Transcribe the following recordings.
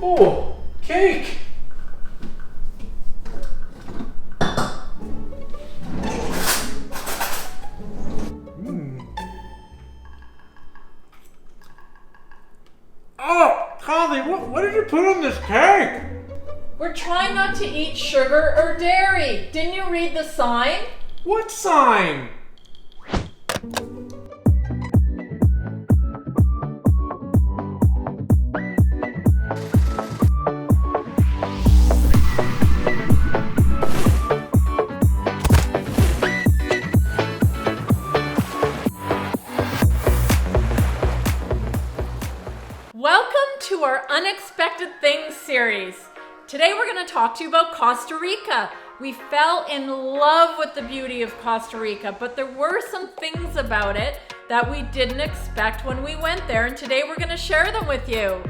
Oh, cake! Oh, Connie, what did you put on this cake? We're trying not to eat sugar or dairy. Didn't you read the sign? What sign? Welcome to our Unexpected Things series. Today we're going to talk to you about Costa Rica. We fell in love with the beauty of Costa Rica, but there were some things about it that we didn't expect when we went there, and today we're going to share them with you.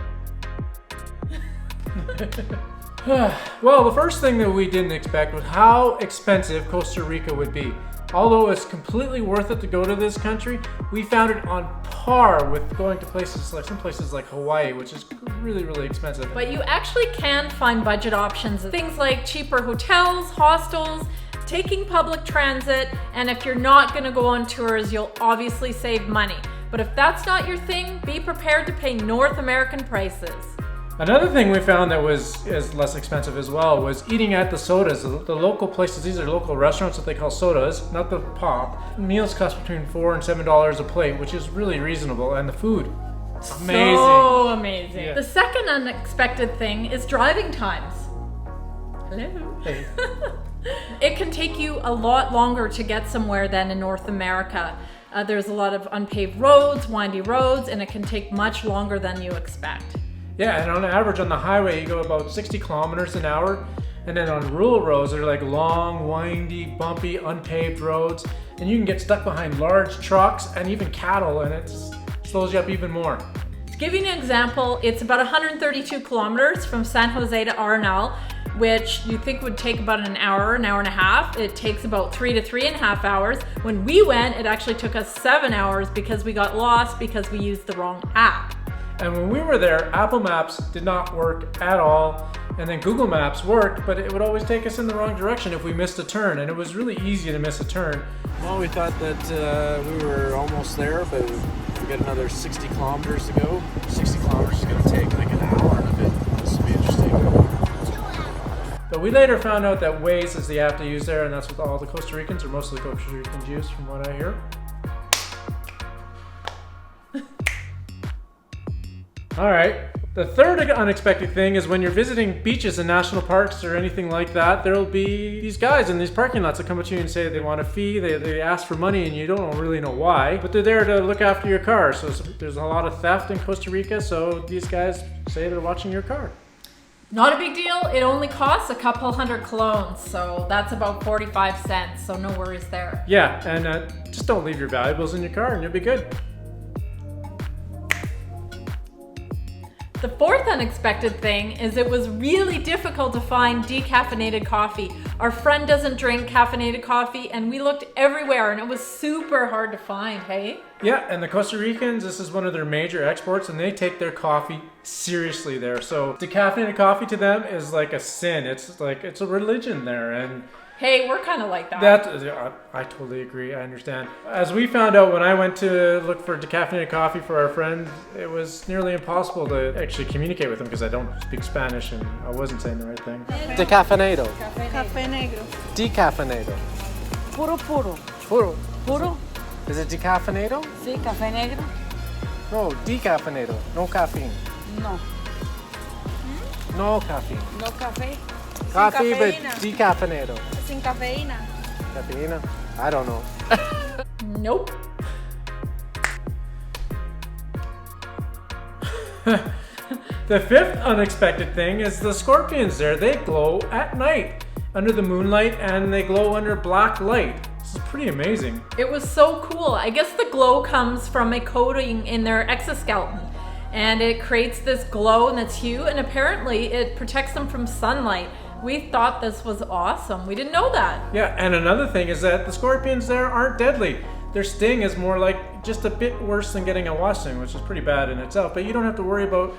Well, the first thing that we didn't expect was how expensive Costa Rica would be. Although it's completely worth it to go to this country, we found it on par with going to some places like Hawaii, which is really, really expensive. But you actually can find budget options, things like cheaper hotels, hostels, taking public transit, and if you're not going to go on tours, you'll obviously save money. But if that's not your thing, be prepared to pay North American prices. Another thing we found that is less expensive as well was eating at the sodas. The local places, these are local restaurants that they call sodas, not the pop. Meals cost between $4 and $7 a plate, which is really reasonable, and the food, amazing. So amazing. Yeah. The second unexpected thing is driving times. Hello. Hey. It can take you a lot longer to get somewhere than in North America. There's a lot of unpaved roads, windy roads, and it can take much longer than you expect. Yeah, and on average on the highway you go about 60 kilometers an hour, and then on rural roads they're like long, windy, bumpy, unpaved roads, and you can get stuck behind large trucks and even cattle, and it slows you up even more. To give you an example, it's about 132 kilometers from San Jose to Arenal, which you think would take about an hour and a half. It takes about 3 to 3.5 hours. When we went, it actually took us 7 hours because we got lost because we used the wrong app. And when we were there, Apple Maps did not work at all, and then Google Maps worked, but it would always take us in the wrong direction if we missed a turn, and it was really easy to miss a turn. Well, we thought that we were almost there, but we got another 60 kilometers to go. 60 kilometers is going to take like an hour and a bit. This will be interesting. But we later found out that WAZE is the app to use there, and that's what all the Costa Ricans, or most of the Costa Ricans, use, from what I hear. All right, the third unexpected thing is when you're visiting beaches and national parks or anything like that, there'll be these guys in these parking lots that come up to you and say they want a fee, they ask for money, and you don't really know why, but they're there to look after your car. So there's a lot of theft in Costa Rica, so these guys say they're watching your car. Not a big deal. It only costs a couple hundred colones, so that's about 45 cents, so no worries there. Yeah, and just don't leave your valuables in your car and you'll be good. The fourth unexpected thing is it was really difficult to find decaffeinated coffee. Our friend doesn't drink caffeinated coffee, and we looked everywhere and it was super hard to find, hey? Yeah, and the Costa Ricans, this is one of their major exports, and they take their coffee seriously there. So decaffeinated coffee to them is like a sin. It's a religion there, and hey, we're kind of like that. I totally agree. I understand. As we found out when I went to look for decaffeinated coffee for our friend, it was nearly impossible to actually communicate with them because I don't speak Spanish and I wasn't saying the right thing. Decaffeinado. Café negro. Decaffeinado. Puro puro. Puro. Puro? Is it decaffeinado? Sí, café negro. No, decaffeinado. No caffeine. No. No caffeine. No café. Coffee, but cafeína. decaffeinado. Sin cafeína. Caffeine? I don't know. Nope. The fifth unexpected thing is the scorpions there. They glow at night under the moonlight and they glow under black light. This is pretty amazing. It was so cool. I guess the glow comes from a coating in their exoskeleton, and it creates this glow and this hue, and apparently it protects them from sunlight. We thought this was awesome. We didn't know that. Yeah, and another thing is that the scorpions there aren't deadly. Their sting is more like just a bit worse than getting a wasting, which is pretty bad in itself. But you don't have to worry about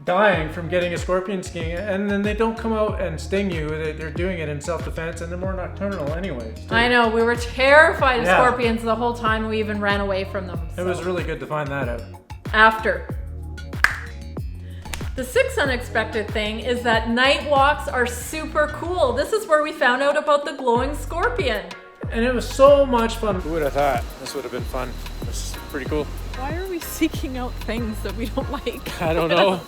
dying from getting a scorpion sting, and then they don't come out and sting you. They're doing it in self-defense, and they're more nocturnal anyway. I know, we were terrified of Yeah. scorpions the whole time. We even ran away from them. It was really good to find that out. After. The sixth unexpected thing is that night walks are super cool. This is where we found out about the glowing scorpion. And it was so much fun. Who would have thought this would have been fun? This is pretty cool. Why are we seeking out things that we don't like? I don't know.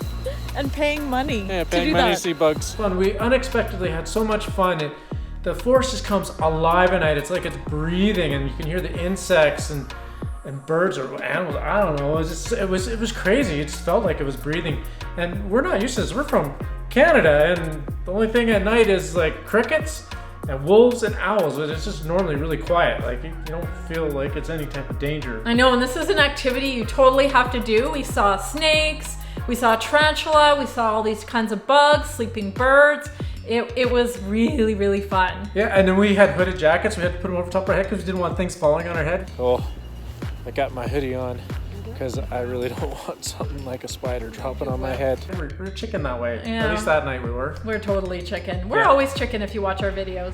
And paying money Yeah, to paying do money to that? see bugs. Fun. We unexpectedly had so much fun. The forest just comes alive at night. It's like it's breathing, and you can hear the insects and birds or animals. I don't know. It was crazy. It just felt like it was breathing. And we're not used to this. We're from Canada, and the only thing at night is like crickets and wolves and owls. But it's just normally really quiet. Like you don't feel like it's any type of danger. I know, and this is an activity you totally have to do. We saw snakes, we saw tarantula, we saw all these kinds of bugs, sleeping birds. It was really, really fun. Yeah, and then we had hooded jackets. We had to put them over top of our head because we didn't want things falling on our head. Oh, I got my hoodie on because I really don't want something like a spider dropping on my head. We're chicken that way. Yeah. At least that night we were. We're totally chicken. We're Yeah. always chicken if you watch our videos.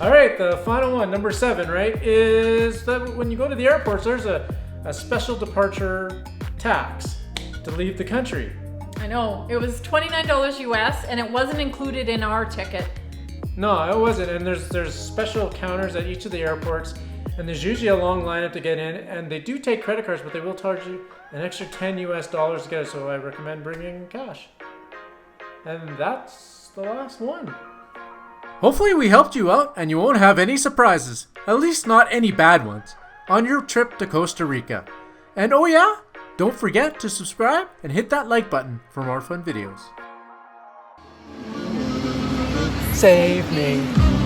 All right, the final one, number 7, right, is that when you go to the airports, there's a special departure tax to leave the country. I know, it was $29 US and it wasn't included in our ticket. No, it wasn't. And there's special counters at each of the airports, and there's usually a long lineup to get in. And they do take credit cards, but they will charge you an extra $10 US to get it. So I recommend bringing cash. And that's the last one. Hopefully we helped you out and you won't have any surprises, at least not any bad ones, on your trip to Costa Rica. And oh yeah, don't forget to subscribe and hit that like button for more fun videos. Save me.